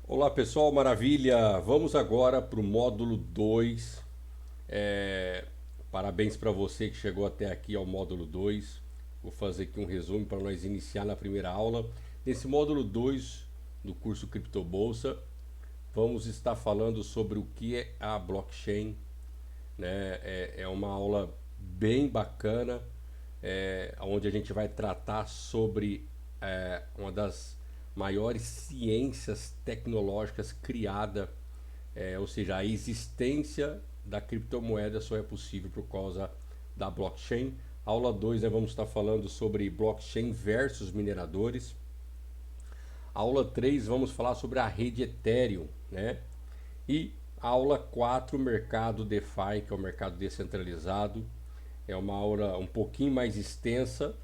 Olá pessoal, maravilha! Vamos agora para o módulo 2. Parabéns para você que chegou até aqui ao módulo 2. Vou fazer aqui um resumo para nós iniciar na primeira aula. Nesse módulo 2 do curso Criptobolsa, vamos estar falando sobre o que é a blockchain, né? É uma aula bem bacana, onde a gente vai tratar sobre uma das maiores ciências tecnológicas criada, ou seja, a existência da criptomoeda só é possível por causa da blockchain. Aula 2, nós vamos estar falando sobre blockchain versus mineradores. Aula 3, vamos falar sobre a rede Ethereum, né? E aula 4, mercado DeFi, que é o mercado descentralizado. É uma aula um pouquinho mais extensa,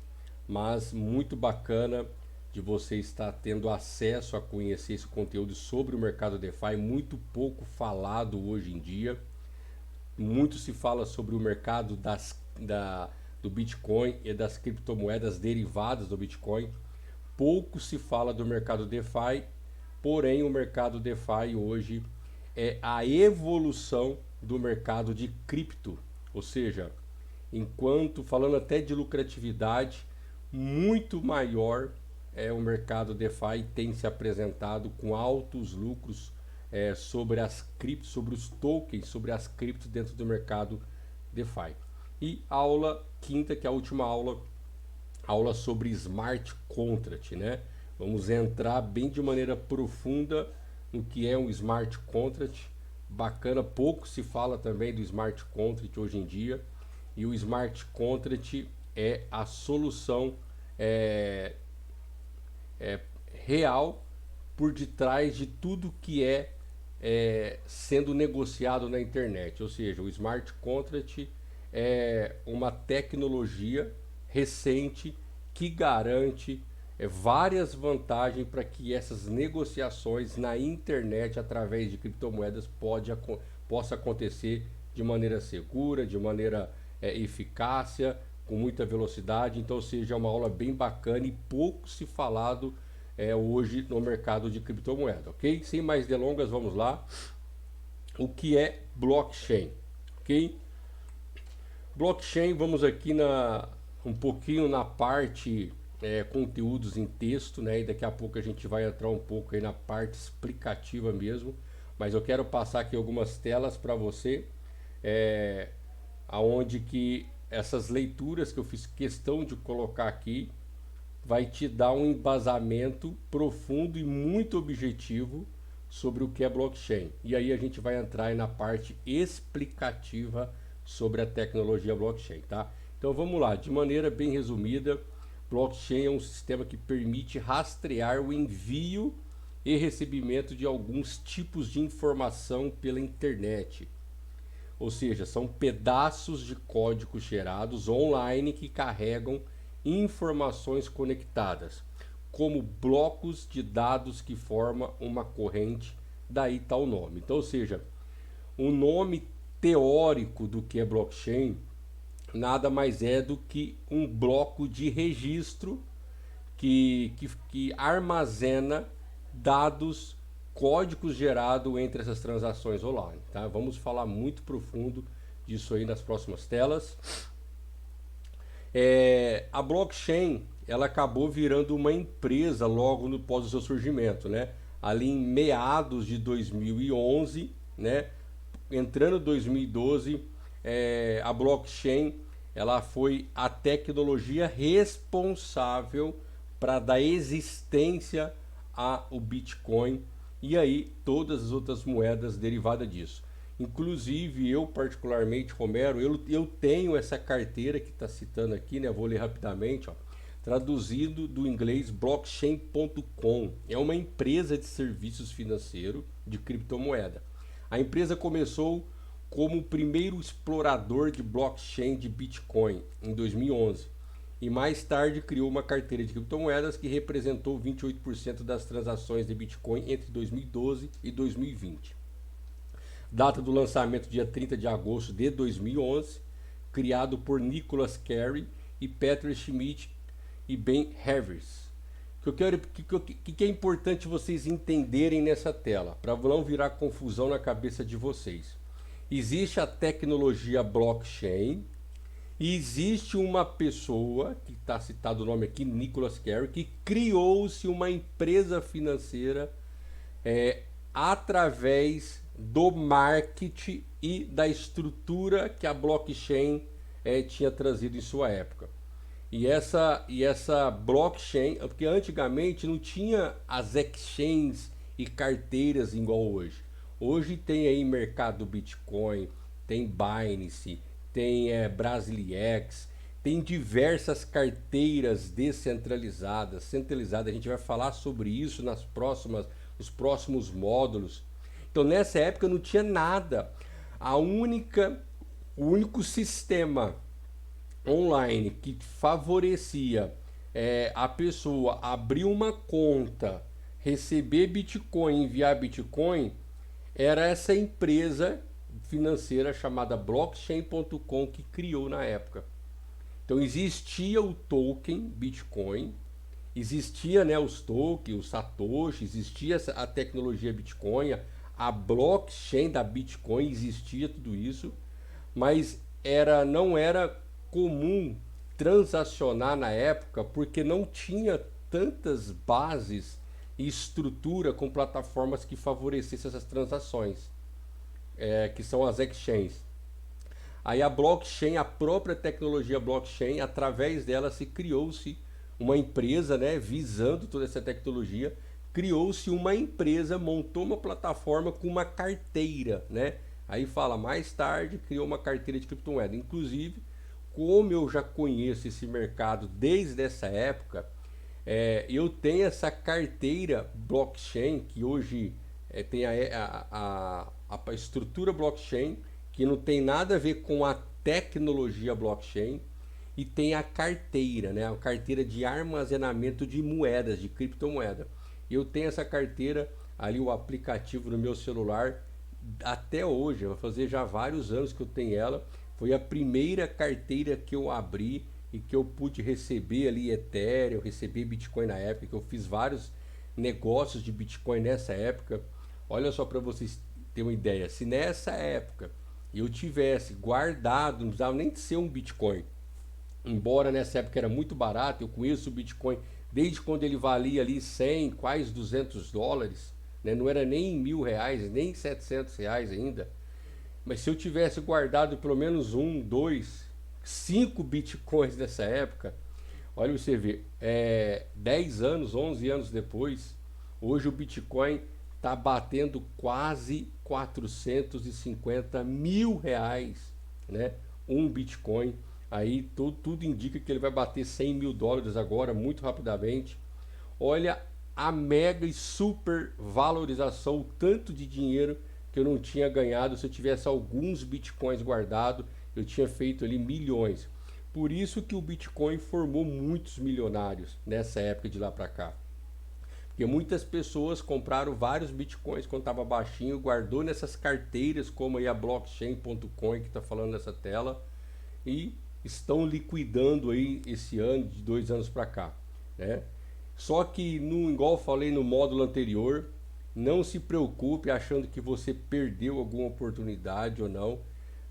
mas muito bacana de você estar tendo acesso a conhecer esse conteúdo sobre o mercado DeFi, muito pouco falado hoje em dia. Muito se fala sobre o mercado do Bitcoin e das criptomoedas derivadas do Bitcoin. Pouco se fala do mercado DeFi, porém o mercado DeFi hoje é a evolução do mercado de cripto, ou seja, enquanto falando até de lucratividade muito maior, o mercado DeFi tem se apresentado com altos lucros sobre as criptos, sobre os tokens, sobre as criptos dentro do mercado DeFi. E a aula quinta, que é a última aula sobre smart contract, né? Vamos entrar bem de maneira profunda no que é um smart contract. Bacana, pouco se fala também do smart contract hoje em dia. E o smart contract é a solução real por detrás de tudo que sendo negociado na internet. Ou seja, o smart contract é uma tecnologia recente que garante várias vantagens para que essas negociações na internet através de criptomoedas possa acontecer de maneira segura, de maneira eficácia, com muita velocidade. Então, seja uma aula bem bacana e pouco se falado hoje no mercado de criptomoeda, ok? Sem mais delongas, vamos lá. O que é blockchain, ok? Blockchain, vamos aqui um pouquinho na parte conteúdos em texto, né? E daqui a pouco a gente vai entrar um pouco aí na parte explicativa mesmo. Mas eu quero passar aqui algumas telas para você, aonde que essas leituras que eu fiz questão de colocar aqui vai te dar um embasamento profundo e muito objetivo sobre o que é blockchain. E aí a gente vai entrar aí na parte explicativa sobre a tecnologia blockchain, tá? Então vamos lá, de maneira bem resumida, blockchain é um sistema que permite rastrear o envio e recebimento de alguns tipos de informação pela internet. Ou seja, são pedaços de código gerados online que carregam informações conectadas, como blocos de dados que formam uma corrente, daí tá o nome. Então, ou seja, o nome teórico do que é blockchain nada mais é do que um bloco de registro que armazena dados, códigos gerados entre essas transações online, tá? Vamos falar muito profundo disso aí nas próximas telas. A blockchain ela acabou virando uma empresa logo no pós do seu surgimento, né? Ali em meados de 2011, né? Entrando em 2012, a blockchain ela foi a tecnologia responsável para dar existência ao Bitcoin e aí todas as outras moedas derivadas disso. Inclusive eu particularmente, Romero, eu tenho essa carteira que está citando aqui, né? Vou ler rapidamente, ó. Traduzido do inglês blockchain.com. É uma empresa de serviços financeiros de criptomoeda. A empresa começou como o primeiro explorador de blockchain de Bitcoin em 2011 e mais tarde criou uma carteira de criptomoedas que representou 28% das transações de Bitcoin entre 2012 e 2020. Data do lançamento dia 30 de agosto de 2011, criado por Nicholas Carey e Peter Schmidt e Ben Harris. que é importante vocês entenderem nessa tela, para não virar confusão na cabeça de vocês. Existe a tecnologia blockchain e existe uma pessoa, que está citado o nome aqui, Nicholas Carey, que criou-se uma empresa financeira através do marketing e da estrutura que a blockchain tinha trazido em sua época. E essa blockchain, porque antigamente não tinha as exchanges e carteiras igual hoje. Hoje tem aí mercado Bitcoin, tem Binance, tem Brasiliex, tem diversas carteiras descentralizadas, centralizadas. A gente vai falar sobre isso nos próximos módulos. Então nessa época não tinha nada. O único sistema online que favorecia a pessoa abrir uma conta, receber Bitcoin, enviar Bitcoin, era essa empresa financeira chamada blockchain.com que criou na época. Então existia o token Bitcoin, existia, né, os tokens, os Satoshi, existia a tecnologia Bitcoin, a blockchain da Bitcoin, existia tudo isso, mas não era comum transacionar na época porque não tinha tantas bases e estrutura com plataformas que favorecessem essas transações, que são as exchanges. Aí a blockchain, a própria tecnologia blockchain, através dela se criou-se uma empresa, né, visando toda essa tecnologia, criou-se uma empresa, montou uma plataforma com uma carteira, né? Aí fala, mais tarde criou uma carteira de criptomoeda. Inclusive, como eu já conheço esse mercado desde essa época, eu tenho essa carteira blockchain que hoje tem a estrutura blockchain, que não tem nada a ver com a tecnologia blockchain, e tem a carteira, né? A carteira de armazenamento de moedas, de criptomoeda. Eu tenho essa carteira ali, o aplicativo no meu celular, até hoje, vai fazer já vários anos que eu tenho ela. Foi a primeira carteira que eu abri e que eu pude receber ali Ethereum, receber Bitcoin na época, que eu fiz vários negócios de Bitcoin nessa época. Olha só para vocês terem uma ideia, se nessa época eu tivesse guardado, não precisava nem de ser um Bitcoin, embora nessa época era muito barato, eu conheço o Bitcoin desde quando ele valia ali 100, quase $200, né? Não era nem R$1.000, nem R$700 ainda. Mas se eu tivesse guardado pelo menos 1, 2, 5 bitcoins nessa época, olha você vê, 10 anos, 11 anos depois, hoje o Bitcoin está batendo quase R$450 mil, né? Um Bitcoin. Aí tudo indica que ele vai bater $100 mil agora, muito rapidamente. Olha a mega e super valorização, o tanto de dinheiro que eu não tinha ganhado. Se eu tivesse alguns bitcoins guardados, eu tinha feito ali milhões. Por isso que o Bitcoin formou muitos milionários nessa época de lá para cá. Porque muitas pessoas compraram vários bitcoins quando estava baixinho, guardou nessas carteiras como aí a blockchain.com que está falando nessa tela, e estão liquidando aí esse ano, de 2 anos para cá, né? Só que, igual eu falei no módulo anterior, não se preocupe achando que você perdeu alguma oportunidade ou não.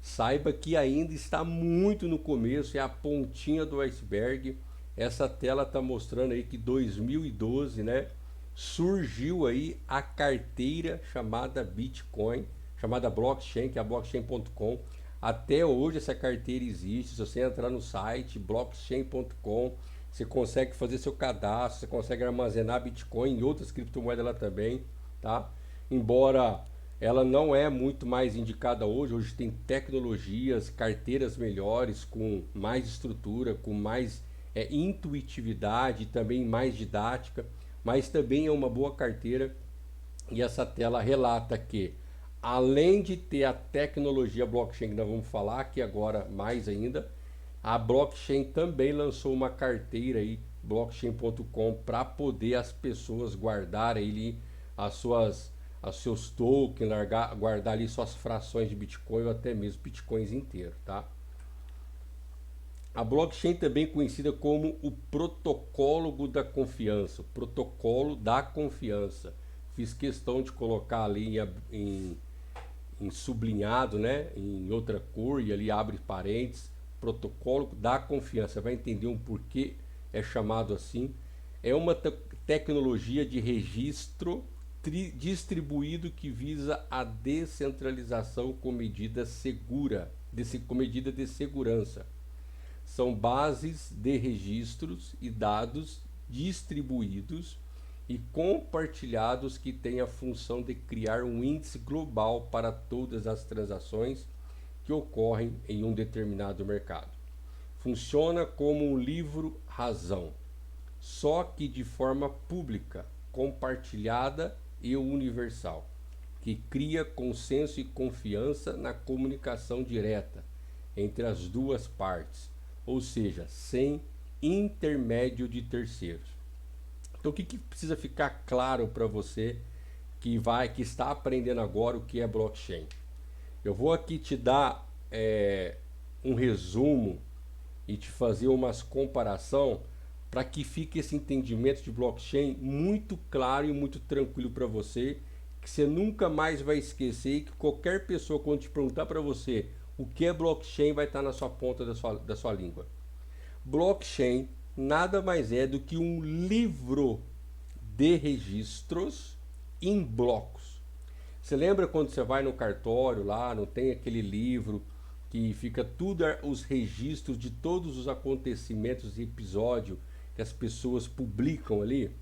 Saiba que ainda está muito no começo, é a pontinha do iceberg. Essa tela está mostrando aí que 2012, né, surgiu aí a carteira chamada Bitcoin, chamada blockchain, que é a blockchain.com. Até hoje essa carteira existe. Se você entrar no site blockchain.com, você consegue fazer seu cadastro, você consegue armazenar Bitcoin e outras criptomoedas lá também, tá? Embora ela não é muito mais indicada hoje tem tecnologias, carteiras melhores, com mais estrutura, com mais intuitividade, também mais didática, mas também é uma boa carteira. E essa tela relata que, além de ter a tecnologia blockchain, que nós vamos falar aqui agora mais ainda, a blockchain também lançou uma carteira aí, blockchain.com, para poder as pessoas guardarem ali os seus tokens, guardar ali suas frações de Bitcoin ou até mesmo Bitcoins inteiros, tá? A blockchain também conhecida como o protocolo da confiança, o protocolo da confiança. Fiz questão de colocar ali em sublinhado, né, em outra cor, e ali abre parênteses, protocolo da confiança. Vai entender um porquê é chamado assim. É uma tecnologia de registro distribuído que visa a descentralização com medida segura, com medida de segurança. São bases de registros e dados distribuídos e compartilhados que têm a função de criar um índice global para todas as transações que ocorrem em um determinado mercado. Funciona como um livro-razão, só que de forma pública, compartilhada e universal, que cria consenso e confiança na comunicação direta entre as duas partes, ou seja, sem intermédio de terceiros. Então, o que precisa ficar claro para você que está aprendendo agora o que é blockchain? Eu vou aqui te dar um resumo e te fazer umas comparação para que fique esse entendimento de blockchain muito claro e muito tranquilo para você, que você nunca mais vai esquecer e que qualquer pessoa, quando te perguntar para você o que é blockchain, vai estar na sua ponta da sua língua. Blockchain nada mais é do que um livro de registros em blocos. Você lembra quando você vai no cartório lá, não tem aquele livro que fica tudo os registros de todos os acontecimentos e episódios que as pessoas publicam ali?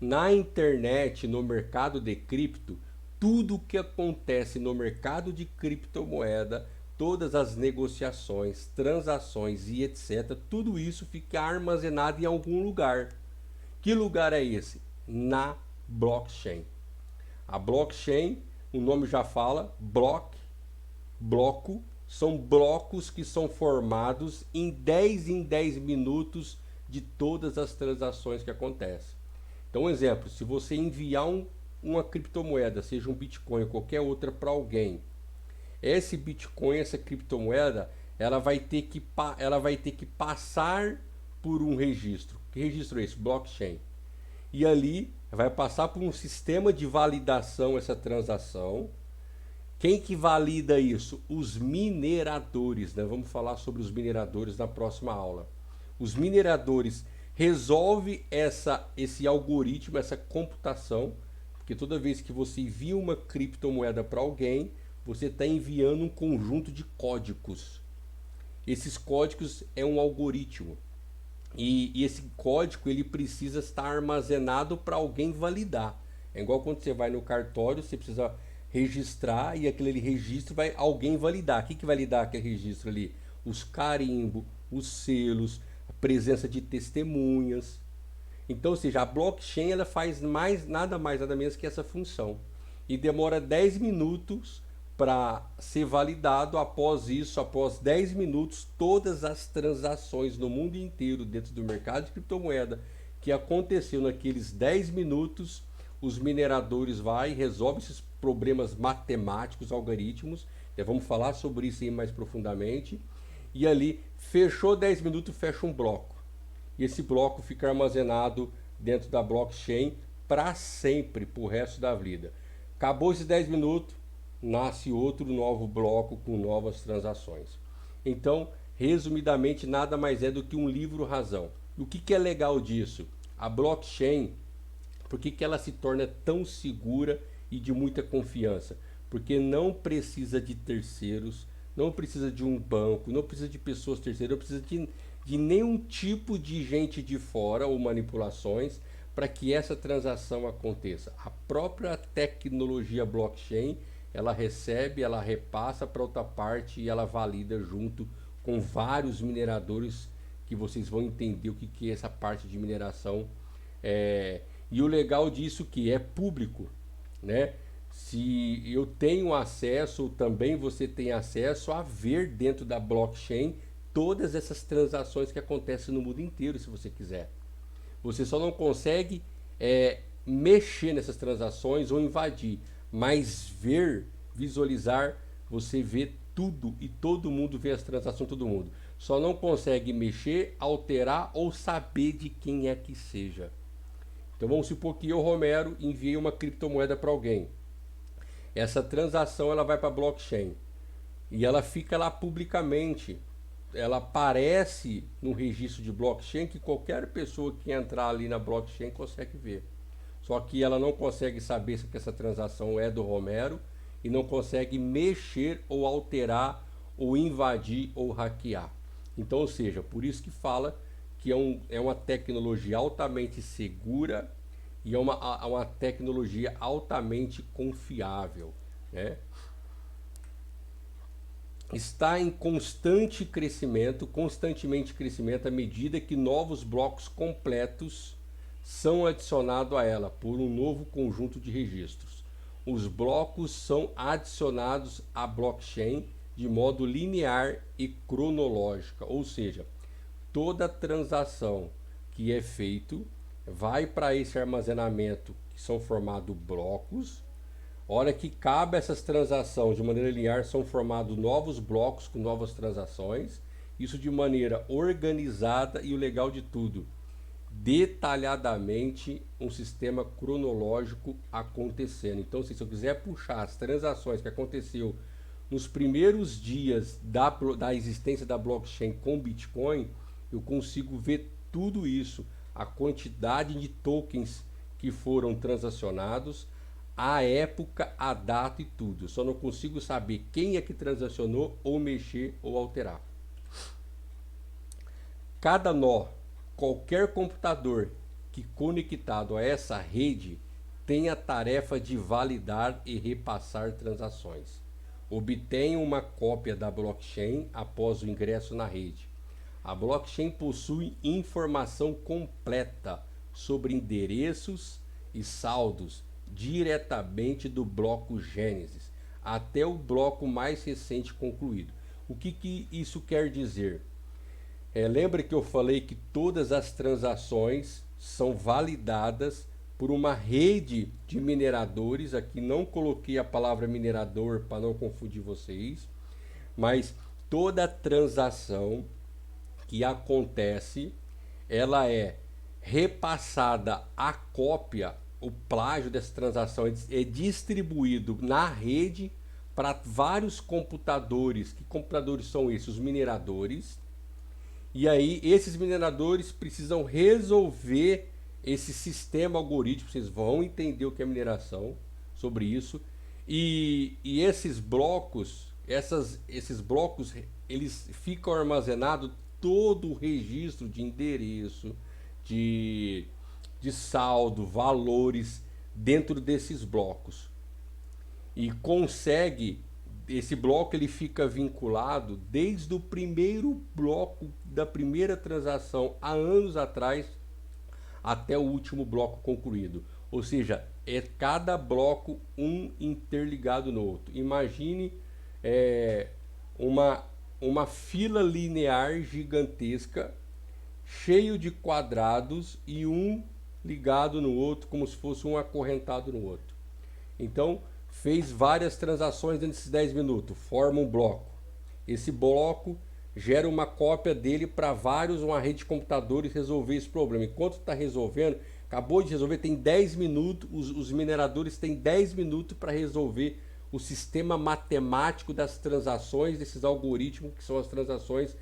Na internet, no mercado de cripto, tudo que acontece no mercado de criptomoeda, todas as negociações, transações e etc., tudo isso fica armazenado em algum lugar. Que lugar é esse? Na blockchain. A blockchain, o nome já fala, bloco, são blocos que são formados em 10 minutos de todas as transações que acontecem. Então, um exemplo, se você enviar uma criptomoeda, seja um Bitcoin ou qualquer outra para alguém, esse Bitcoin, essa criptomoeda, ela vai ter que passar por um registro. Que registro é esse? Blockchain. E ali vai passar por um sistema de validação essa transação. Quem que valida isso? Os mineradores, né? Vamos falar sobre os mineradores na próxima aula. Os mineradores resolvem esse algoritmo, essa computação, porque toda vez que você envia uma criptomoeda para alguém, você está enviando um conjunto de códigos. Esses códigos é um algoritmo. E esse código ele precisa estar armazenado para alguém validar. É igual quando você vai no cartório, você precisa registrar e aquele registro vai alguém validar. O que vai validar aquele registro ali? Os carimbos, os selos, a presença de testemunhas. Então, ou seja, a blockchain ela faz nada menos que essa função. E demora 10 minutos para ser validado. Após isso, após 10 minutos, todas as transações no mundo inteiro dentro do mercado de criptomoeda que aconteceu naqueles 10 minutos, os mineradores vão e resolvem esses problemas matemáticos, algoritmos. Vamos falar sobre isso aí mais profundamente. E ali, fechou 10 minutos, fecha um bloco. E esse bloco fica armazenado dentro da blockchain para sempre, para o resto da vida. Acabou esses 10 minutos, nasce outro novo bloco com novas transações. Então, resumidamente, nada mais é do que um livro-razão. E o que é legal disso? A blockchain, por que ela se torna tão segura e de muita confiança? Porque não precisa de terceiros, não precisa de um banco, não precisa de pessoas terceiras, não precisa de nenhum tipo de gente de fora ou manipulações para que essa transação aconteça. A própria tecnologia blockchain, ela recebe, ela repassa para outra parte e ela valida junto com vários mineradores, que vocês vão entender o que é essa parte de mineração. E o legal disso que é público, né? Se eu tenho acesso, também você tem acesso a ver dentro da blockchain todas essas transações que acontecem no mundo inteiro, se você quiser. Você só não consegue mexer nessas transações ou invadir, mas visualizar, você vê tudo e todo mundo vê as transações, todo mundo. só não consegue mexer, alterar ou saber de quem é que seja. Então vamos supor que eu, Romero, enviei uma criptomoeda para alguém. Essa transação ela vai para a blockchain e ela fica lá publicamente. Ela aparece no registro de blockchain que qualquer pessoa que entrar ali na blockchain consegue ver. Só que ela não consegue saber se essa transação é do Romero e não consegue mexer ou alterar ou invadir ou hackear. Então, ou seja, por isso que fala que é uma tecnologia altamente segura e é uma tecnologia altamente confiável, né? Está em constantemente crescimento à medida que novos blocos completos são adicionados a ela por um novo conjunto de registros. Os blocos são adicionados à blockchain de modo linear e cronológico, ou seja, toda transação que é feito vai para esse armazenamento que são formados blocos. Hora que cabe essas transações de maneira linear, são formados novos blocos com novas transações, isso de maneira organizada e o legal de tudo, detalhadamente um sistema cronológico acontecendo. Então, se eu quiser puxar as transações que aconteceu nos primeiros dias da existência da blockchain com Bitcoin, eu consigo ver tudo isso, a quantidade de tokens que foram transacionados, a época, a data e tudo. Só não consigo saber quem é que transacionou ou mexer ou alterar. Cada nó, qualquer computador que conectado a essa rede tem a tarefa de validar e repassar transações. Obtenha uma cópia da blockchain após o ingresso na rede. A blockchain possui informação completa sobre endereços e saldos diretamente do bloco Gênesis até o bloco mais recente concluído. O que isso quer dizer? Lembra que eu falei que todas as transações são validadas por uma rede de mineradores. Aqui não coloquei a palavra minerador para não confundir vocês, mas toda transação que acontece, ela é repassada a cópia, o plágio dessa transação é distribuído na rede para vários computadores. Que computadores são esses? Os mineradores. E aí esses mineradores precisam resolver esse sistema algorítmico. Vocês vão entender o que é mineração sobre isso. E esses blocos, esses blocos, eles ficam armazenados todo o registro de endereço, de saldo, valores dentro desses blocos. E esse bloco ele fica vinculado desde o primeiro bloco da primeira transação há anos atrás até o último bloco concluído. Ou seja, é cada bloco um interligado no outro. Imagine uma fila linear gigantesca, cheio de quadrados e um ligado no outro, como se fosse um acorrentado no outro. Então, fez várias transações dentro desses 10 minutos, forma um bloco. Esse bloco gera uma cópia dele para uma rede de computadores resolver esse problema. Enquanto está resolvendo, acabou de resolver, tem 10 minutos, os mineradores têm 10 minutos para resolver o sistema matemático das transações, desses algoritmos que são as transações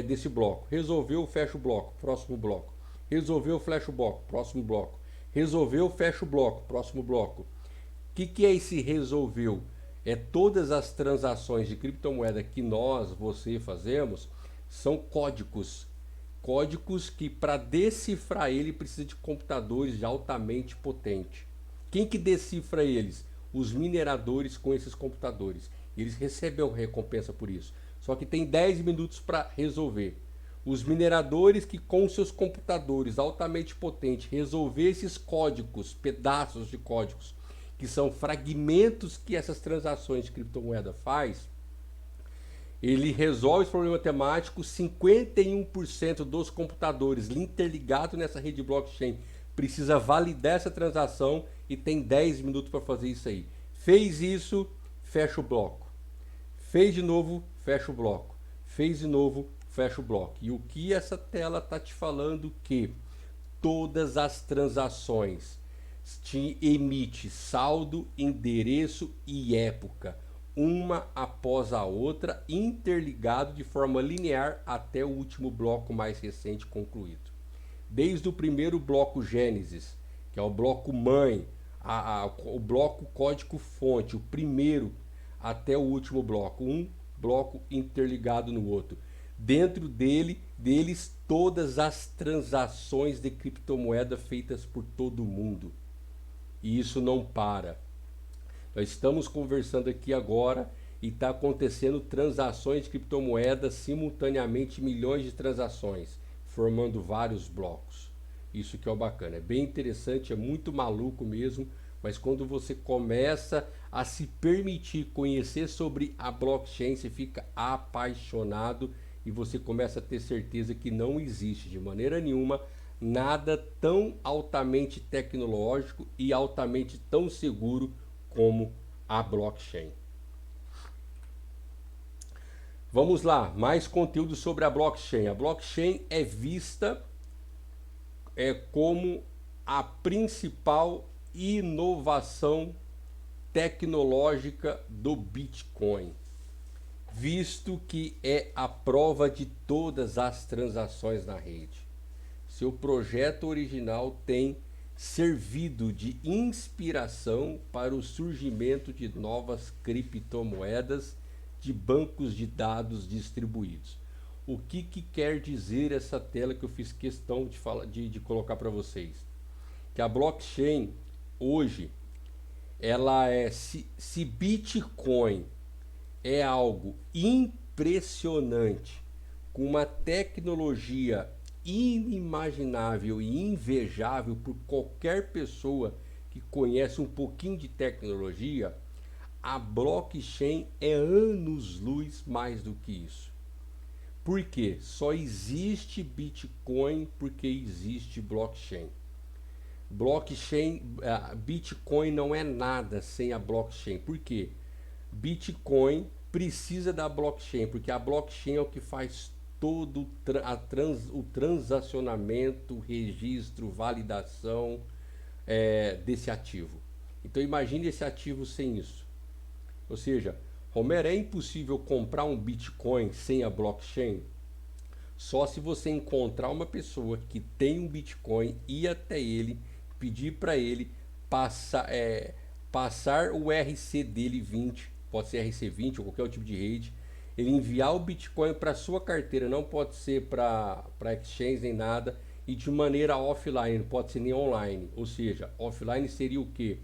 desse bloco. Resolveu, fecha o bloco, próximo bloco. Resolveu, fecha o bloco, próximo bloco. Resolveu, fecha o bloco, próximo bloco. O que é esse resolveu? Todas as transações de criptomoeda que você fazemos, são códigos. Códigos que para decifrar ele precisa de computadores altamente potentes. Quem que decifra eles? Os mineradores com esses computadores. Eles recebem recompensa por isso. Só que tem 10 minutos para resolver. Os mineradores que com seus computadores altamente potentes resolver esses códigos, pedaços de códigos, que são fragmentos que essas transações de criptomoeda faz, ele resolve esse problema matemático. 51% dos computadores interligados nessa rede blockchain precisa validar essa transação e tem 10 minutos para fazer isso aí. Fez isso, fecha o bloco. Fez de novo, fecha o bloco. Fez de novo, fecha o bloco. E o que essa tela está te falando? Que todas as transações te emite saldo, endereço e época, uma após a outra, interligado de forma linear até o último bloco mais recente concluído. Desde o primeiro bloco Gênesis, que é o bloco mãe, o bloco código-fonte, o primeiro até o último bloco, um bloco interligado no outro. Dentro deles, todas as transações de criptomoeda feitas por todo mundo. E isso não para. Nós estamos conversando aqui agora e está acontecendo transações de criptomoedas simultaneamente, milhões de transações, formando vários blocos. Isso que é o bacana, é bem interessante, é muito maluco mesmo, mas quando você começa a se permitir conhecer sobre a blockchain, você fica apaixonado e você começa a ter certeza que não existe de maneira nenhuma nada tão altamente tecnológico e altamente tão seguro como a blockchain. Vamos lá, mais conteúdo sobre a blockchain. A blockchain é vista como a principal inovação tecnológica do Bitcoin, visto que é a prova de todas as transações na rede. Seu projeto original tem servido de inspiração para o surgimento de novas criptomoedas de bancos de dados distribuídos. O que quer dizer essa tela que eu fiz questão de colocar para vocês? Que a blockchain hoje, ela se Bitcoin é algo impressionante, com uma tecnologia inimaginável e invejável por qualquer pessoa que conhece um pouquinho de tecnologia, a blockchain é anos-luz mais do que isso. Por quê? Só existe Bitcoin porque existe blockchain. Bitcoin não é nada sem a blockchain. Por quê? Bitcoin precisa da blockchain, porque a blockchain é o que faz todo o transacionamento, registro, validação desse ativo. Então imagine esse ativo sem isso. Ou seja, Romero, é impossível comprar um Bitcoin sem a blockchain? Só se você encontrar uma pessoa que tem um Bitcoin, ir até ele, pedir para ele passar o RC dele 20, pode ser RC20 ou qualquer outro tipo de rede, ele enviar o Bitcoin para sua carteira, não pode ser para exchange nem nada, e de maneira offline, não pode ser nem online. Ou seja, offline seria o que?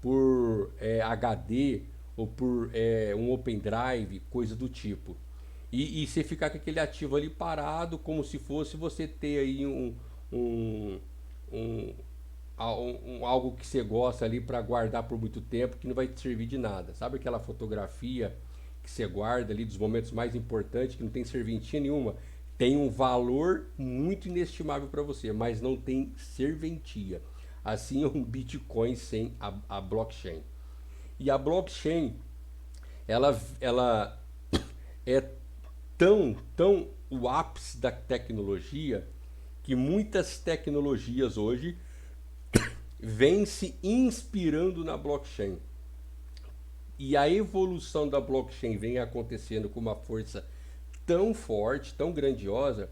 Por HD ou por um open drive, coisa do tipo. E você ficar com aquele ativo ali parado, como se fosse você ter aí algo que você gosta ali para guardar por muito tempo, que não vai te servir de nada. Sabe aquela fotografia que você guarda ali dos momentos mais importantes, que não tem serventia nenhuma? Tem um valor muito inestimável para você, mas não tem serventia. Assim é um Bitcoin sem a blockchain. E a blockchain, ela é tão o ápice da tecnologia, que muitas tecnologias hoje vêm se inspirando na blockchain. E a evolução da blockchain vem acontecendo com uma força tão forte, tão grandiosa,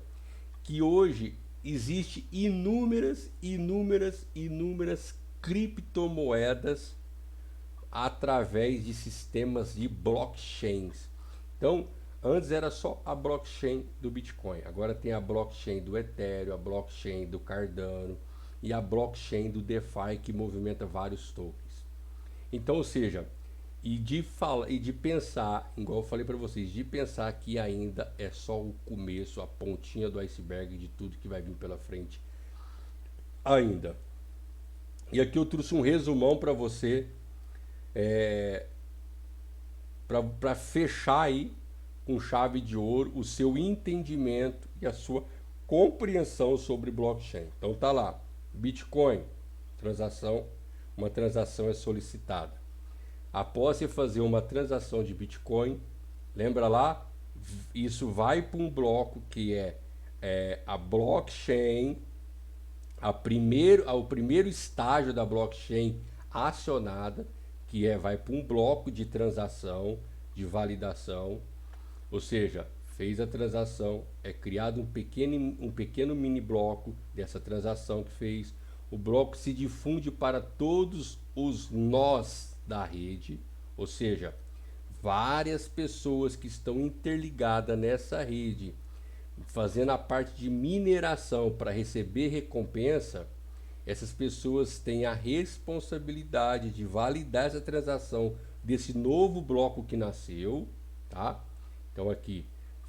que hoje existe inúmeras criptomoedas através de sistemas de blockchains. Então, antes era só a blockchain do Bitcoin, agora tem a blockchain do Ethereum, a blockchain do Cardano e a blockchain do DeFi, que movimenta vários tokens. Então, ou seja, e de pensar, igual eu falei para vocês, de pensar que ainda é só o começo, a pontinha do iceberg de tudo que vai vir pela frente ainda. E aqui eu trouxe um resumão para você, para fechar aí com chave de ouro o seu entendimento e a sua compreensão sobre blockchain. Então tá lá, Bitcoin, uma transação é solicitada. Após você fazer uma transação de Bitcoin, lembra lá, isso vai para um bloco que é a blockchain, o primeiro estágio da blockchain acionada, vai para um bloco de transação, de validação, ou seja, fez a transação, é criado um pequeno mini bloco dessa transação que fez, o bloco se difunde para todos os nós da rede, ou seja, várias pessoas que estão interligadas nessa rede, fazendo a parte de mineração para receber recompensa. Essas pessoas têm a responsabilidade de validar essa transação desse novo bloco que nasceu, tá? Então aqui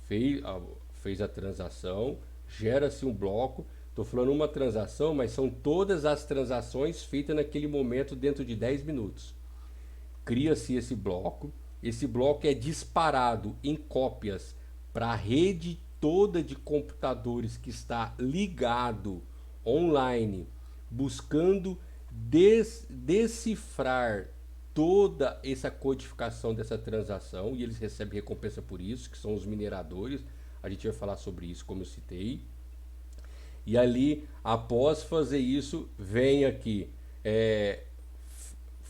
fez a transação, gera-se um bloco. Estou falando uma transação, mas são todas as transações feitas naquele momento dentro de 10 minutos. Cria-se esse bloco é disparado em cópias para a rede toda de computadores que está ligado online, buscando decifrar toda essa codificação dessa transação, e eles recebem recompensa por isso, que são os mineradores. A gente vai falar sobre isso, como eu citei. E ali, após fazer isso, vem aqui,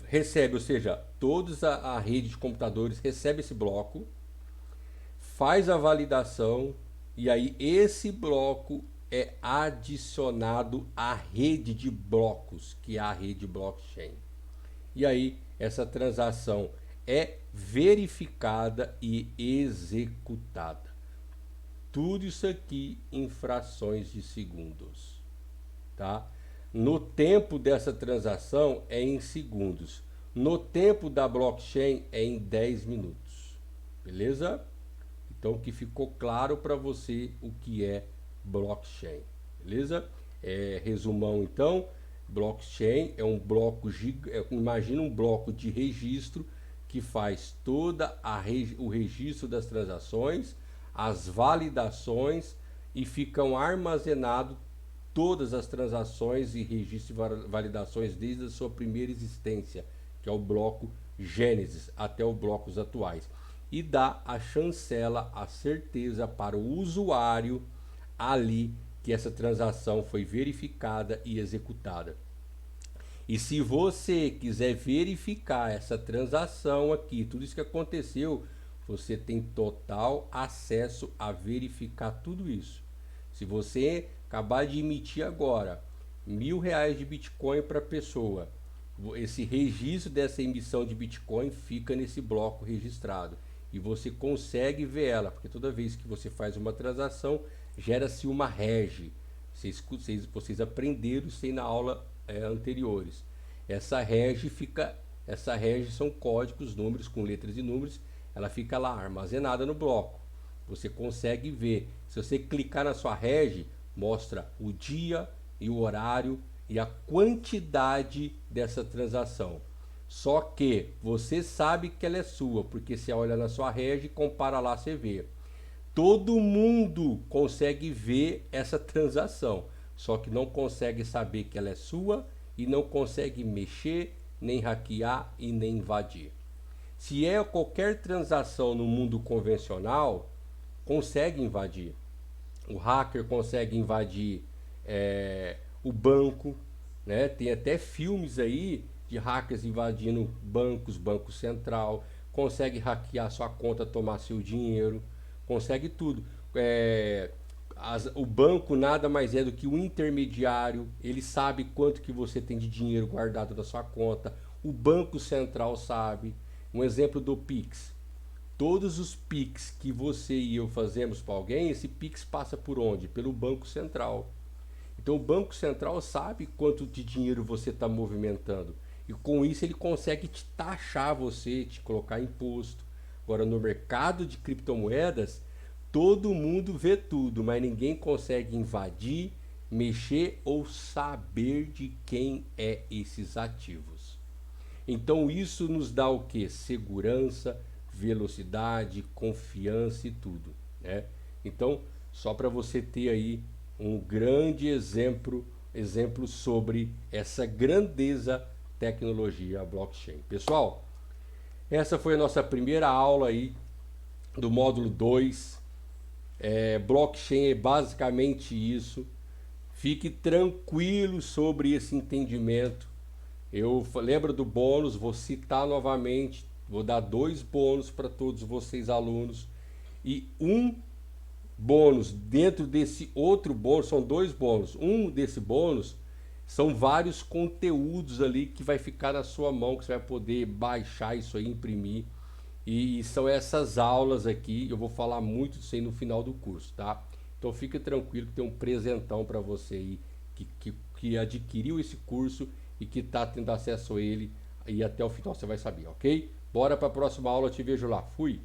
recebe, ou seja, toda a rede de computadores recebe esse bloco, faz a validação, e aí esse bloco é adicionado à rede de blocos, que é a rede blockchain. E aí essa transação é verificada e executada. Tudo isso aqui em frações de segundos, tá? No tempo dessa transação é em segundos. No tempo da blockchain é em 10 minutos. Beleza? Então que ficou claro para você o que é blockchain. Beleza? Resumão então, blockchain é um bloco imagina um bloco de registro que faz o registro das transações, as validações, e ficam armazenados todas as transações e registros e validações desde a sua primeira existência, que é o bloco Gênesis, até os blocos atuais. E dá a chancela, a certeza para o usuário ali que essa transação foi verificada e executada. E se você quiser verificar essa transação aqui, tudo isso que aconteceu, você tem total acesso a verificar tudo isso. Se você acabar de emitir agora R$1.000 de Bitcoin para a pessoa, esse registro dessa emissão de Bitcoin fica nesse bloco registrado. E você consegue ver ela, porque toda vez que você faz uma transação, gera-se uma reg. Vocês aprenderam isso aí na aula anteriores. Essa reg são códigos, números com letras e números, ela fica lá armazenada no bloco. Você consegue ver. Se você clicar na sua reg, mostra o dia e o horário e a quantidade dessa transação. Só que você sabe que ela é sua, porque você olha na sua reg e compara lá, você vê. Todo mundo consegue ver essa transação, só que não consegue saber que ela é sua e não consegue mexer, nem hackear e nem invadir. Se é qualquer transação no mundo convencional, consegue invadir. O hacker consegue invadir o banco, né? Tem até filmes aí de hackers invadindo bancos, Banco Central, consegue hackear sua conta, tomar seu dinheiro, consegue tudo. O banco nada mais é do que um intermediário, ele sabe quanto que você tem de dinheiro guardado na sua conta, o Banco Central sabe. Um exemplo do Pix. Todos os Pix que você e eu fazemos para alguém, esse Pix passa por onde? Pelo Banco Central. Então o Banco Central sabe quanto de dinheiro você está movimentando. E com isso ele consegue te taxar você, te colocar imposto. Agora no mercado de criptomoedas, todo mundo vê tudo, mas ninguém consegue invadir, mexer ou saber de quem é esses ativos. Então isso nos dá o que? Segurança, velocidade, confiança e tudo, né? Então, só para você ter aí um grande exemplo sobre essa grandeza tecnologia blockchain. Pessoal, essa foi a nossa primeira aula aí do módulo 2. Blockchain é basicamente isso. Fique tranquilo sobre esse entendimento. Eu lembro do bônus, vou citar novamente, vou dar 2 bônus para todos vocês alunos e um bônus dentro desse outro bônus, são 2 bônus. Um desse bônus são vários conteúdos ali que vai ficar na sua mão, que você vai poder baixar isso aí, imprimir. E são essas aulas aqui, eu vou falar muito disso aí no final do curso, tá? Então fique tranquilo que tem um presentão para você aí que adquiriu esse curso e que está tendo acesso a ele, e até o final você vai saber, ok? Bora para a próxima aula, eu te vejo lá. Fui!